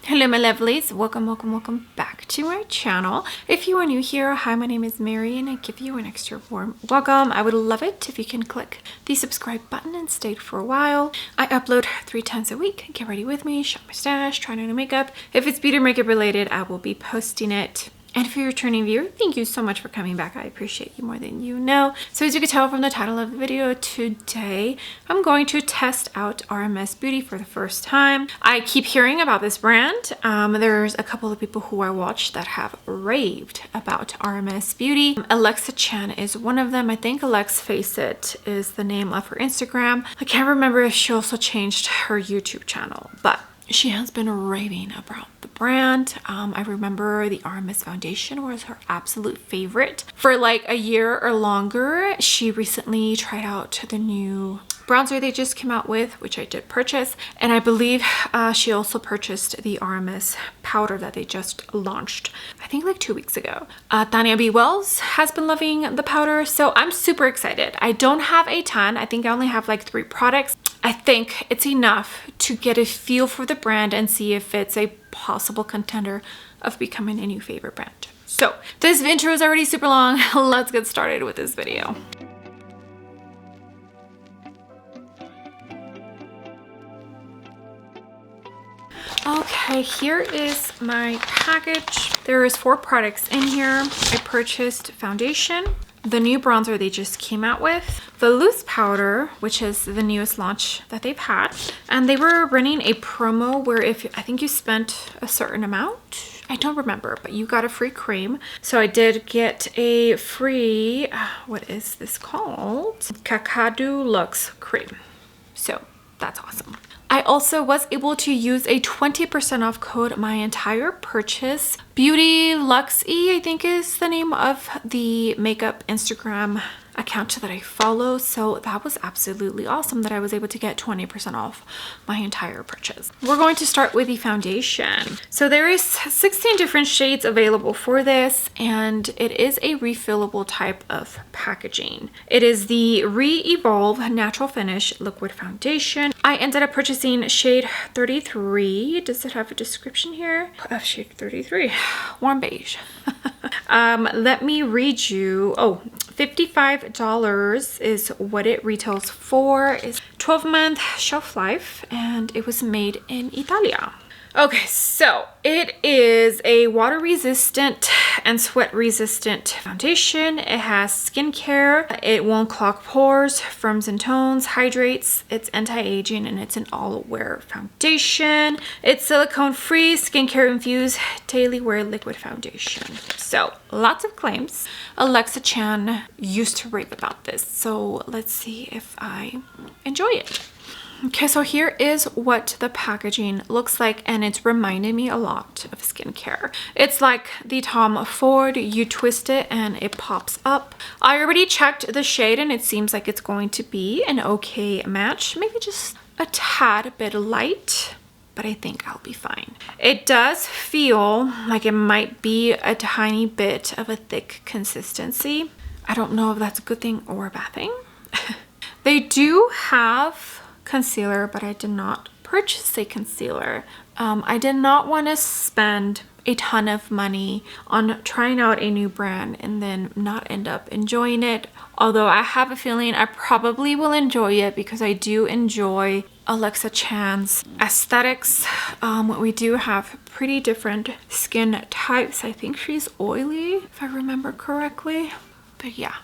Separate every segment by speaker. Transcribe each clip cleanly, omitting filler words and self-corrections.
Speaker 1: Hello my lovelies, welcome back to my channel. If you are new here, hi, my name is Mary and I give you an extra warm welcome. I would love it if you can click the subscribe button and stay for a while. I upload 3 times a week. Get ready with me, shop my stash, try new makeup. If it's beauty or makeup related, I will be posting it. And if you're a returning viewer, thank you so much for coming back. I appreciate you more than you know. So as you can tell from the title of the video, today I'm going to test out RMS Beauty for the first time. I keep hearing about this brand. There's a couple of people who I watch that have raved about RMS Beauty. Alexa Chan is one of them. I think Alex Face It is the name of her Instagram. I can't remember if she also changed her YouTube channel, but she has been raving about the brand. I remember the RMS foundation was her absolute favorite for like a year or longer. She recently tried out the new bronzer they just came out with, which I did purchase, and I believe she also purchased the RMS powder that they just launched, I think like 2 weeks ago. Tanya B. Wells has been loving the powder, so I'm super excited. I don't have a ton. I think I only have like 3 products. I think it's enough to get a feel for the brand and see if it's a possible contender of becoming a new favorite brand. So this intro is already super long. Let's get started with this video. Okay, here is my package. There is 4 products in here. I purchased foundation, the new bronzer they just came out with, the loose powder, which is the newest launch that they've had, and they were running a promo where if I think you spent a certain amount, I don't remember, but you got a free cream. So I did get a free, what is this called? Kakadu Luxe cream. So that's awesome. I also was able to use a 20% off code my entire purchase. Beauty Luxe, I think is the name of the makeup Instagram account that I follow. So that was absolutely awesome that I was able to get 20% off my entire purchase. We're going to start with the foundation. So there is 16 different shades available for this, and it is a refillable type of packaging. It is the Re-Evolve Natural Finish Liquid Foundation. I ended up purchasing shade 33. Does it have a description here? Of shade 33, warm beige. Let me read you. Oh, $55 is what it retails for. It's 12-month shelf life, and it was made in Italia. Okay, so it is a water resistant and sweat resistant foundation. It has skincare. It won't clog pores, firms and tones, hydrates. It's anti-aging, and it's an all-wear foundation. It's silicone free, skincare infused, daily wear liquid foundation. So lots of claims. Alexa Chan used to rave about this, so let's see if I enjoy it. Okay, so here is what the packaging looks like, and it's reminded me a lot of skincare. It's like the Tom Ford, you twist it and it pops up. I already checked the shade and it seems like it's going to be an okay match, maybe just a tad bit light, but I think I'll be fine. It does feel like it might be a tiny bit of a thick consistency. I don't know if that's a good thing or a bad thing. They do have concealer, but I did not purchase a concealer. I did not want to spend a ton of money on trying out a new brand and then not end up enjoying it. Although I have a feeling I probably will enjoy it because I do enjoy Alexa Chan's aesthetics. We do have pretty different skin types. I think she's oily, if I remember correctly. But yeah.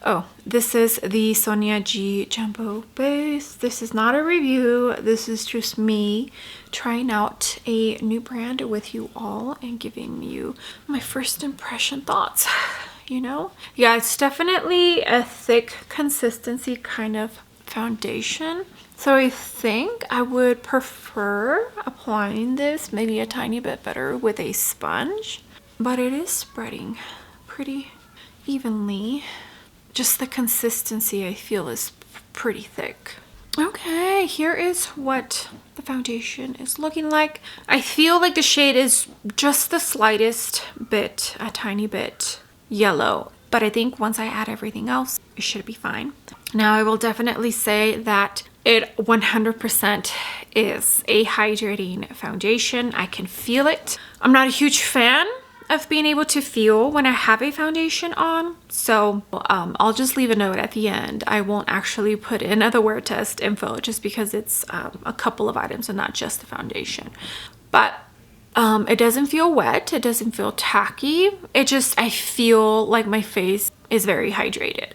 Speaker 1: Oh, this is the Sonia G Jumbo Base. This is not a review. This is just me trying out a new brand with you all and giving you my first impression thoughts, you know? Yeah, it's definitely a thick consistency kind of foundation. So I think I would prefer applying this maybe a tiny bit better with a sponge, but it is spreading pretty evenly. Just the consistency I feel is pretty thick. Okay, here is what the foundation is looking like. I feel like the shade is just the slightest bit, a tiny bit yellow, but I think once I add everything else, it should be fine. Now I will definitely say that it 100% is a hydrating foundation. I can feel it. I'm not a huge fan of being able to feel when I have a foundation on, so I'll just leave a note at the end. I won't actually put in the wear test info just because it's a couple of items and not just the foundation. But it doesn't feel wet, it doesn't feel tacky, I feel like my face is very hydrated.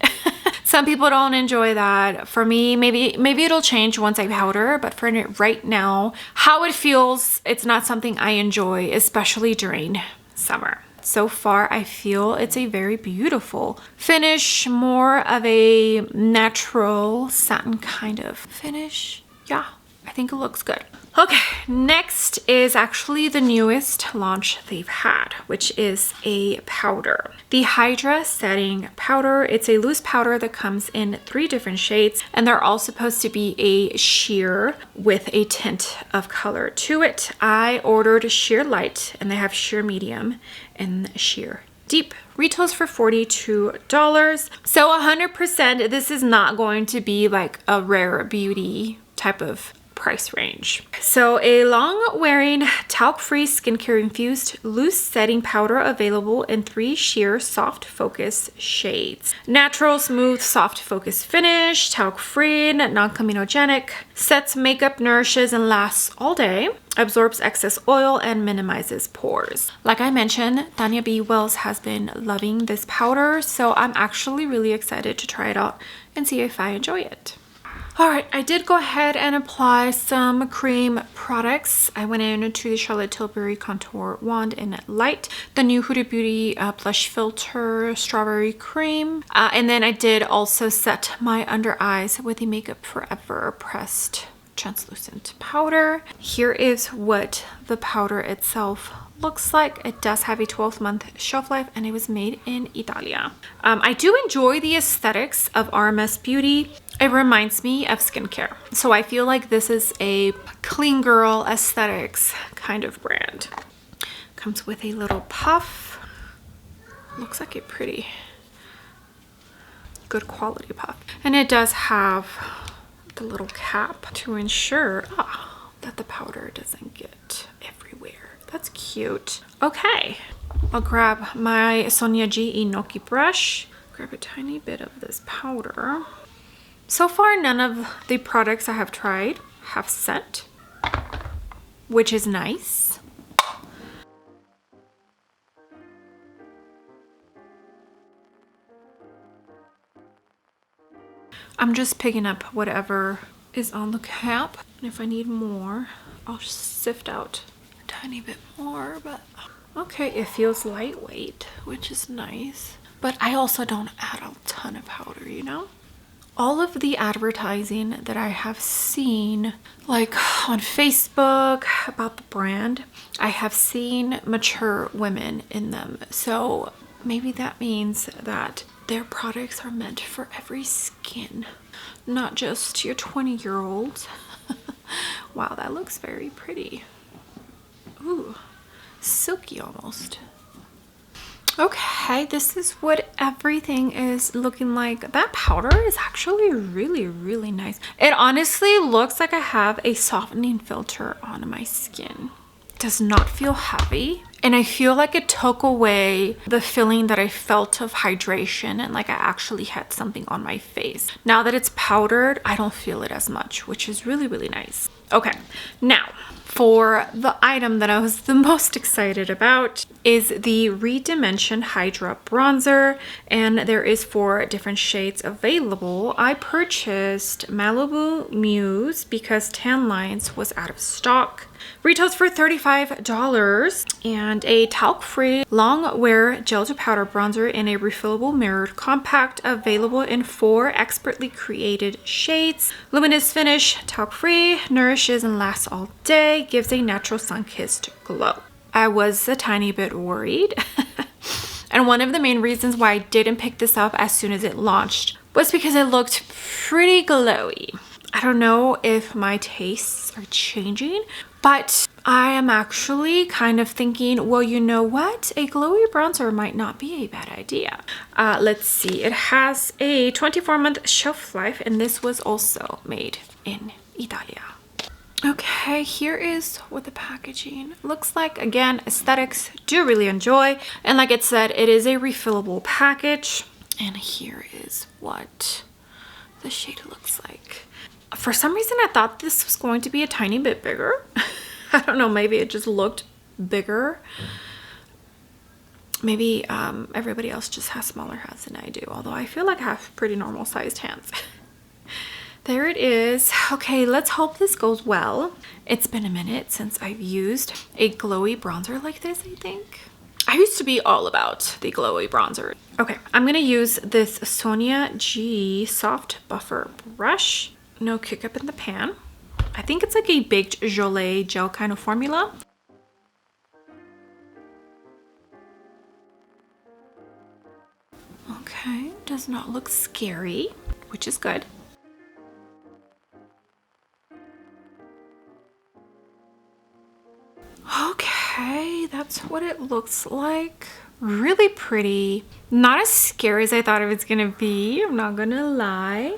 Speaker 1: Some people don't enjoy that. For me, maybe it'll change once I powder, but for right now, how it feels, it's not something I enjoy, especially during summer. So far, I feel it's a very beautiful finish, more of a natural satin kind of finish. Yeah, I think it looks good. Okay, next is actually the newest launch they've had, which is a powder. The Hydra setting powder. It's a loose powder that comes in 3 different shades, and they're all supposed to be a sheer with a tint of color to it. I ordered sheer light, and they have sheer medium and sheer deep. Retails for $42. So 100%, this is not going to be like a rare beauty type of price range. So a long wearing talc-free skincare infused loose setting powder available in 3 sheer soft focus shades. Natural, smooth, soft focus finish, talc-free, non-comedogenic, sets makeup, nourishes and lasts all day, absorbs excess oil and minimizes pores. Like I mentioned, Tanya B. Wells has been loving this powder, so I'm actually really excited to try it out and see if I enjoy it. All right, I did go ahead and apply some cream products. I went into the Charlotte Tilbury Contour Wand in Light, the new Huda Beauty Blush Filter Strawberry Cream. And then I did also set my under eyes with the Makeup Forever Pressed Translucent Powder. Here is what the powder itself looks like. It does have a 12-month shelf life and it was made in Italia. I do enjoy the aesthetics of RMS Beauty. It reminds me of skincare. So I feel like this is a clean girl aesthetics kind of brand. Comes with a little puff. Looks like a pretty good quality puff. And it does have the little cap to ensure that the powder doesn't get everywhere. That's cute. Okay, I'll grab my Sonia G Inoki brush, grab a tiny bit of this powder. So far, none of the products I have tried have set, which is nice. I'm just picking up whatever is on the cap. And if I need more, I'll sift out a tiny bit more, but okay, it feels lightweight, which is nice. But I also don't add a ton of powder, you know? All of the advertising that I have seen, like on Facebook about the brand, I have seen mature women in them. So maybe that means that their products are meant for every skin, not just your 20-year-olds. Wow, that looks very pretty. Ooh, silky almost. Okay, this is what everything is looking like. That powder is actually really, really nice. It honestly looks like I have a softening filter on my skin. It does not feel heavy. And I feel like it took away the feeling that I felt of hydration and like I actually had something on my face. Now that it's powdered, I don't feel it as much, which is really, really nice. Okay, now for the item that I was the most excited about is the Redimension Hydra bronzer, and there is 4 different shades available. I purchased Malibu Muse because Tan Lines was out of stock. Retails for $35, and a talc-free long wear gel to powder bronzer in a refillable mirrored compact, available in 4 expertly created shades. Luminous finish, talc-free, nourishes and lasts all day, gives a natural sun-kissed glow. I was a tiny bit worried. And one of the main reasons why I didn't pick this up as soon as it launched was because it looked pretty glowy. I don't know if my tastes are changing, but I am actually kind of thinking, well, you know what? A glowy bronzer might not be a bad idea. Let's see. It has a 24-month shelf life, and this was also made in Italia. Okay, here is what the packaging looks like. Again, aesthetics, do really enjoy. And like it said, it is a refillable package. And here is what the shade looks like. For some reason, I thought this was going to be a tiny bit bigger. I don't know, maybe it just looked bigger. Maybe everybody else just has smaller hands than I do, although I feel like I have pretty normal sized hands. There it is. Okay, let's hope this goes well. It's been a minute since I've used a glowy bronzer like this, I think. I used to be all about the glowy bronzer. Okay, I'm gonna use this Sonia G Soft Buffer brush. No kick up in the pan. I think it's like a baked gelée gel kind of formula. Okay, does not look scary, which is good. Okay, that's what it looks like. Really pretty. Not as scary as I thought it was gonna be, I'm not gonna lie.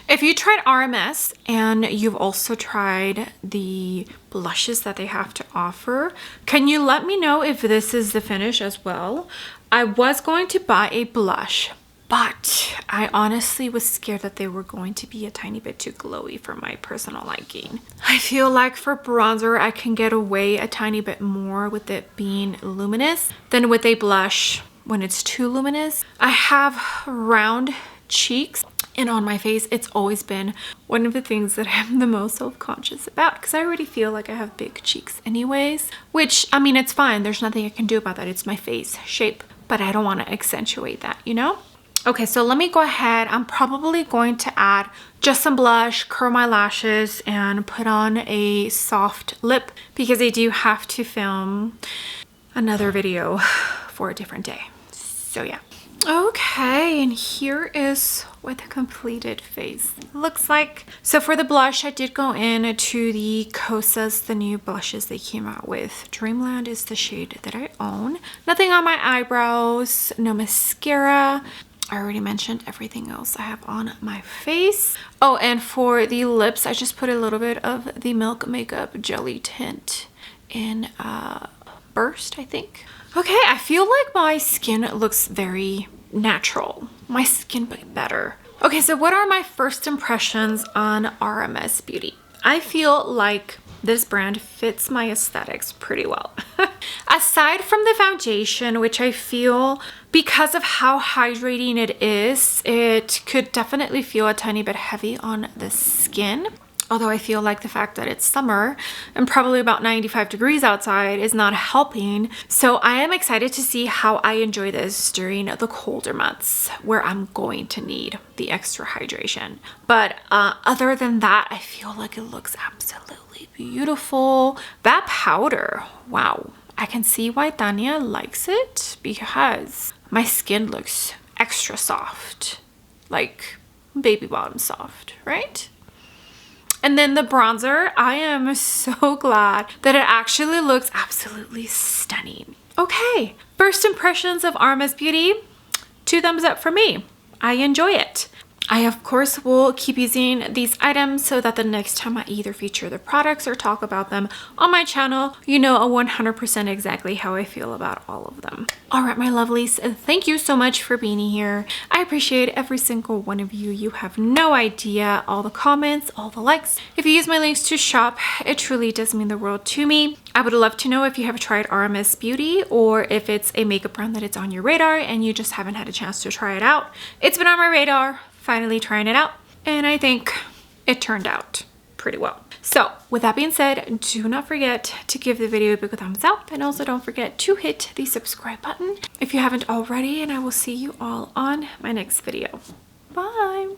Speaker 1: If you tried RMS and you've also tried the blushes that they have to offer, can you let me know if this is the finish as well? I was going to buy a blush, but I honestly was scared that they were going to be a tiny bit too glowy for my personal liking. I feel like for bronzer, I can get away a tiny bit more with it being luminous than with a blush when it's too luminous. I have round cheeks, and on my face, it's always been one of the things that I'm the most self-conscious about because I already feel like I have big cheeks anyways, which, I mean, it's fine. There's nothing I can do about that. It's my face shape, but I don't want to accentuate that, you know? Okay, so let me go ahead. I'm probably going to add just some blush, curl my lashes, and put on a soft lip because I do have to film another video for a different day. So yeah. Okay, and here is what the completed face looks like. So for the blush, I did go in to the Kosas, the new blushes they came out with. Dreamland is the shade that I own. Nothing on my eyebrows, no mascara. I already mentioned everything else I have on my face. Oh, and for the lips, I just put a little bit of the Milk Makeup Jelly Tint in Burst, I think. Okay, I feel like my skin looks very natural. My skin but better. Okay, so what are my first impressions on RMS Beauty? I feel like this brand fits my aesthetics pretty well. Aside from the foundation, which I feel because of how hydrating it is, it could definitely feel a tiny bit heavy on the skin. Although I feel like the fact that it's summer and probably about 95 degrees outside is not helping. So I am excited to see how I enjoy this during the colder months where I'm going to need the extra hydration. But other than that, I feel like it looks absolutely beautiful. That powder, wow. I can see why Tanya likes it because my skin looks extra soft, like baby bottom soft, right? And then the bronzer, I am so glad that it actually looks absolutely stunning. Okay, first impressions of RMS Beauty, 2 thumbs up for me. I enjoy it. I, of course, will keep using these items so that the next time I either feature the products or talk about them on my channel, you know 100% exactly how I feel about all of them. All right, my lovelies, thank you so much for being here. I appreciate every single one of you. You have no idea, all the comments, all the likes. If you use my links to shop, it truly does mean the world to me. I would love to know if you have tried RMS Beauty or if it's a makeup brand that it's on your radar and you just haven't had a chance to try it out. It's been on my radar. Finally trying it out, and I think it turned out pretty well. So with that being said, do not forget to give the video a big thumbs up, and also don't forget to hit the subscribe button if you haven't already, and I will see you all on my next video. Bye.